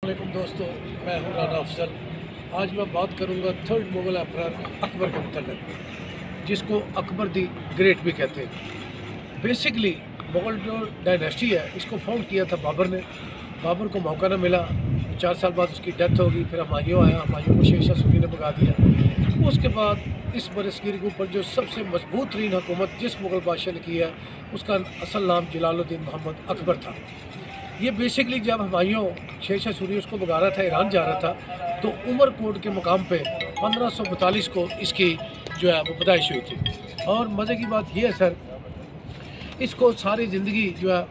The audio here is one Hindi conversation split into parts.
वालेकुम दोस्तों, मैं हूँ राना अफजल। आज मैं बात करूँगा थर्ड मुग़ल एम्परर अकबर के मतलब, जिसको अकबर दी ग्रेट भी कहते हैं। बेसिकली मुग़ल जो डायनेस्टी है इसको फाउंड किया था बाबर ने। बाबर को मौका ना मिला, 4 साल बाद उसकी डेथ होगी। फिर हुमायूं आया, हुमायूं को शेरशाह सूरी ने भगा दिया। उसके बाद इस बरसगीर के ऊपर जो सबसे मजबूत तरीन हुकूमत जिस मुग़ल बादशाह ने की है उसका असल नाम जलालुद्दीन मोहम्मद अकबर था। ये बेसिकली जब हुमायूं शेरशाह सूरी उसको भगा रहा था, ईरान जा रहा था, तो उमरकोट के मुकाम पे 1542 को इसकी जो है वो पैदाइश हुई थी। और मज़े की बात यह है सर, इसको सारी ज़िंदगी जो है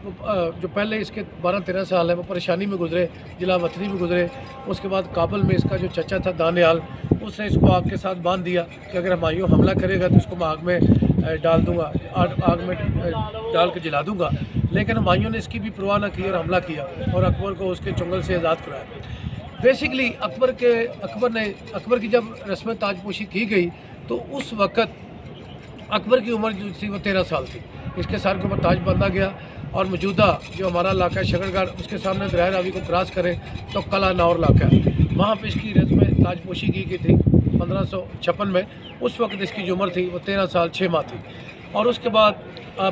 जो पहले इसके 12-13 साल है वो परेशानी में गुजरे, जिला वतनी में गुजरे। उसके बाद काबुल में इसका जो चचा था दानियाल, उसने इसको आग के साथ बांध दिया कि अगर हुमायूं हमला करेगा तो उसको मैं आग में डाल दूँगा, आग में डाल के जला दूँगा। लेकिन हुमायूं ने इसकी भी परवाह न की और हमला किया और अकबर को उसके चुंगल से आज़ाद कराया। बेसिकली अकबर की जब रस्म ताजपोशी की गई तो उस वक़्त अकबर की उम्र जो थी वो 13 साल थी। इसके सर के ऊपर ताज बांधा गया और मौजूदा जो हमारा इलाका है शकरगढ़, उसके सामने दरिया रावी को क्रॉस करें तो कला नौर इलाका है, वहाँ पर इसकी रस्म ताजपोशी की गई थी 1556 में। उस वक्त इसकी जो उम्र थी वो 13 साल 6 माह थी। और उसके बाद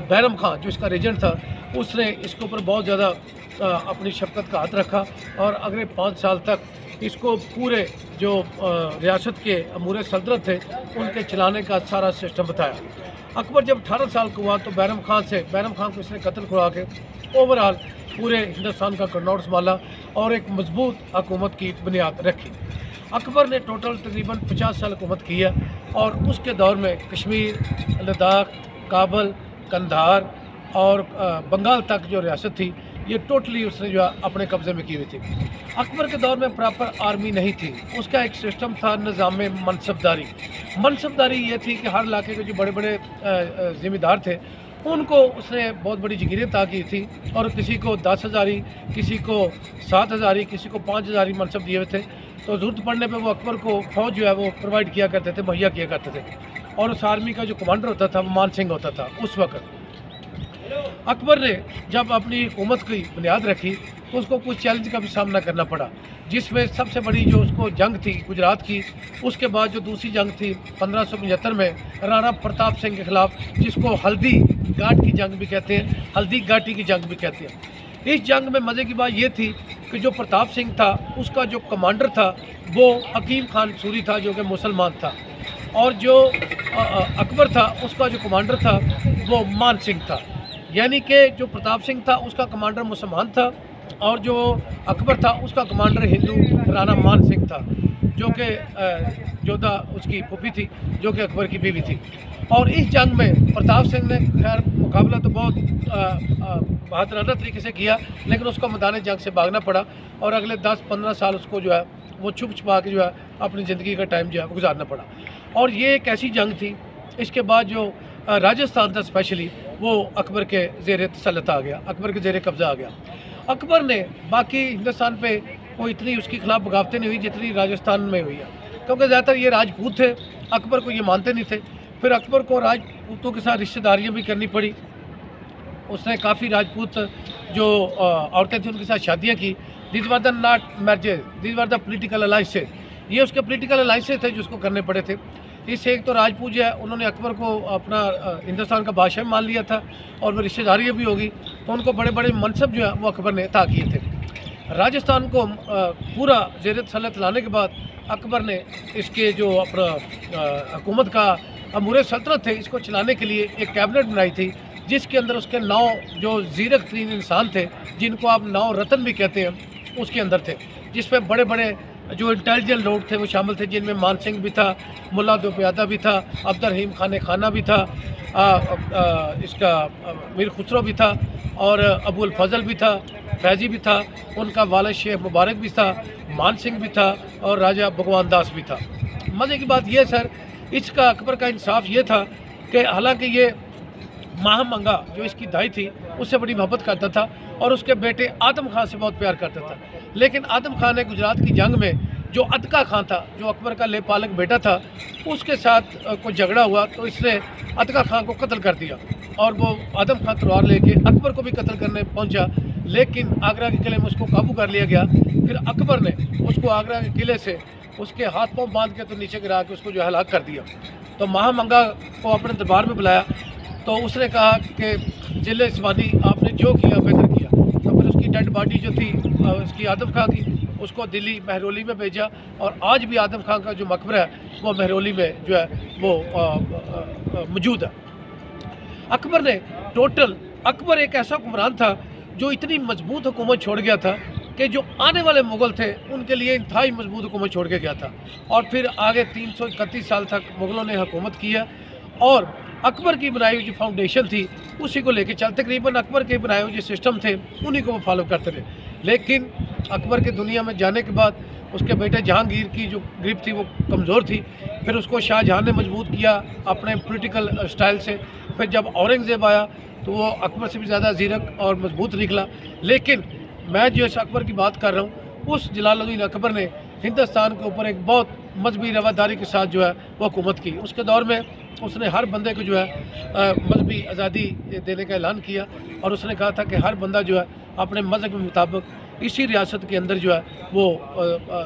बैरम खान जो इसका रेजेंट था, उसने इसके ऊपर बहुत ज़्यादा अपनी शफ़क़त का हाथ रखा और अगले 5 साल तक इसको पूरे जो रियासत के अमूर सल्तनत थे उनके चलाने का सारा सिस्टम बताया। अकबर जब 18 साल का हुआ तो बैरम खान को इसने कत्ल करवा के ओवरऑल पूरे हिंदुस्तान का कन्नौर संभाला और एक मजबूत हुकूमत की बुनियाद रखी। अकबर ने टोटल तकरीबन 50 साल हुकूमत की है और उसके दौर में कश्मीर, लद्दाख, काबुल, कंधार और बंगाल तक जो रियासत थी ये टोटली उसने जो है अपने कब्ज़े में की हुई थी। अकबर के दौर में प्रॉपर आर्मी नहीं थी, उसका एक सिस्टम था निज़ाम मनसबदारी ये थी कि हर इलाके के जो बड़े बड़े ज़िम्मेदार थे उनको उसने बहुत बड़ी जगीरें अता की थी और किसी को 10,000, किसी को 7,000, किसी को 5,000 मनसब दिए हुए थे। तो ज़रूरत पड़ने पे वो अकबर को फ़ौज जो है वो प्रोवाइड किया करते थे, मुहैया किया करते थे। और उस आर्मी का जो कमांडर होता था वो मान सिंह होता था। उस वक्त अकबर ने जब अपनी हुकूमत की बुनियाद रखी तो उसको कुछ चैलेंज का भी सामना करना पड़ा, जिसमें सबसे बड़ी जो उसको जंग थी गुजरात की। उसके बाद जो दूसरी जंग थी 1575 में राणा प्रताप सिंह के ख़िलाफ़, जिसको हल्दी घाट की जंग भी कहते हैं, हल्दी घाटी की जंग भी कहते हैं। इस जंग में मज़े की बात ये थी कि जो प्रताप सिंह था उसका जो कमांडर था वो हकीम खान सूरी था जो कि मुसलमान था, और जो अकबर था उसका जो कमांडर था वो मान सिंह था। यानी कि जो प्रताप सिंह था उसका कमांडर मुसलमान था और जो अकबर था उसका कमांडर हिंदू राणा मान सिंह था, जो कि जोधा उसकी फूफी थी, जो कि अकबर की बीवी थी। और इस जंग में प्रताप सिंह ने खैर मुकाबला तो बहुत बहादुराना तरीके से किया, लेकिन उसको मैदान जंग से भागना पड़ा और अगले 10-15 साल उसको जो है वो छुप छुपा के जो है अपनी ज़िंदगी का टाइम जो है गुजारना पड़ा। और ये एक ऐसी जंग थी, इसके बाद जो राजस्थान था स्पेशली वो अकबर के ज़ेर तसल्लुत आ गया, अकबर के ज़ेर कब्ज़ा आ गया। अकबर ने बाकी हिंदुस्तान पे कोई इतनी उसके खिलाफ बगावतें नहीं हुई जितनी राजस्थान में हुई है, क्योंकि ज़्यादातर ये राजपूत थे, अकबर को ये मानते नहीं थे। फिर अकबर को राजपूतों के साथ रिश्तेदारियाँ भी करनी पड़ी। उसने काफ़ी राजपूत जो औरतें थी उनके साथ शादियाँ की। This were the not marriages, this were the political alliances, ये उसके पोलिटिकल अलाइंसेज थे जो उसको करने पड़े थे। इससे एक तो राजपूत जो है उन्होंने अकबर को अपना हिंदुस्तान का बादशाह मान लिया था और वो रिश्तेदारियाँ भी होगी, तो उनको बड़े बड़े मनसब जो है वो अकबर ने अता किए थे। राजस्थान को पूरा ज़ेर तसल्लुत लाने के बाद अकबर ने इसके जो अपना हुकूमत का अमूर सल्तनत थे इसको चलाने के लिए एक कैबिनेट बनाई थी, जिसके अंदर उसके 9 जो ज़ीरक तरीन इंसान थे, जिनको आप 9 रतन भी कहते हैं, उसके अंदर थे, जिसमें बड़े बड़े जो इंटेलिजेंट लोग थे वो शामिल थे, जिनमें मान सिंह भी था, मुल्ला दो प्यादा भी था, अब्दुल रहीम खाना भी था, इसका मीर खुसरो भी था और अबुल फजल भी था, फैज़ी भी था, उनका वालिद शेख मुबारक भी था, मान सिंह भी था और राजा भगवान दास भी था। मज़े की बात यह सर, इसका अकबर का इंसाफ ये था कि हालांकि ये महामंगा जो इसकी दाई थी उससे बड़ी मोहब्बत करता था और उसके बेटे आदम खान से बहुत प्यार करता था, लेकिन आदम खान ने गुजरात की जंग में जो अतका खान था, जो अकबर का लेपालक बेटा था, उसके साथ कोई झगड़ा हुआ तो इसने अतका खान को कत्ल कर दिया और वो आदम खान तलवार लेके अकबर को भी कत्ल करने पहुंचा। लेकिन आगरा के किले में उसको काबू कर लिया गया। फिर अकबर ने उसको आगरा के किले से उसके हाथ पांव बांध के तो नीचे गिरा के उसको जो है हलाक कर दिया। तो महामंगा को अपने दरबार में बुलाया तो उसने कहा कि जिले इस्वानी आपने जो किया बेहतर किया। तो फिर उसकी डेड बॉडी जो थी उसकी आदम खां की, उसको दिल्ली महरौली में भेजा और आज भी आदम खां का जो मकबरा है वो महरौली में जो है वो मौजूद है। अकबर ने अकबर एक ऐसा हुक्मरान था जो इतनी मजबूत हुकूमत छोड़ गया था कि जो आने वाले मुग़ल थे उनके लिए इंतहाई मजबूत हुकूमत छोड़ के गया था। और फिर आगे 331 साल तक मुग़लों ने हुकूमत किया और अकबर की बनाई हुई जो फाउंडेशन थी उसी को लेके चल, तकरीबन अकबर के बनाए हुए जो सिस्टम थे उन्हीं को वो फॉलो करते थे। लेकिन अकबर के दुनिया में जाने के बाद उसके बेटे जहांगीर की जो ग्रिप थी वो कमज़ोर थी। फिर उसको शाहजहां ने मजबूत किया अपने पॉलिटिकल स्टाइल से। फिर जब औरंगज़ेब आया तो वो अकबर से भी ज़्यादा ज़ीरक और मजबूत निकला। लेकिन मैं जो इस अकबर की बात कर रहा हूँ उस जलालुद्दीन अकबर ने हिंदुस्तान के ऊपर एक बहुत मजहबी रवादारी के साथ जो है वो हुकूमत की। उसके दौर में उसने हर बंदे को जो है मजहबी आज़ादी देने का ऐलान किया और उसने कहा था कि हर बंदा जो है अपने मज़हब के मुताबिक इसी रियासत के अंदर जो है वो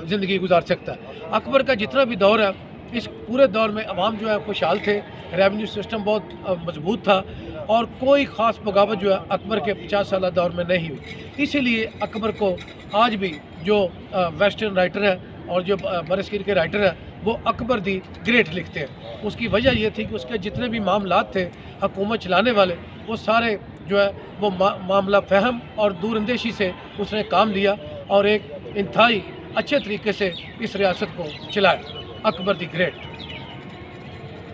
ज़िंदगी गुजार सकता है। अकबर का जितना भी दौर है इस पूरे दौर में अवाम जो है खुशहाल थे, रेवेन्यू सिस्टम बहुत मजबूत था और कोई ख़ास बगावत जो है अकबर के 50 साल दौर में नहीं हुई। इसीलिए अकबर को आज भी जो वेस्टर्न राइटर है और जो बरसगीर के राइटर हैं वो अकबर दी ग्रेट लिखते हैं। उसकी वजह ये थी कि उसके जितने भी मामलात थे हुकूमत चलाने वाले वो सारे जो है वो मामला फ़हम और दूरअंदेशी से उसने काम लिया और एक इंतहाई अच्छे तरीके से इस रियासत को चलाया। Akbar the great.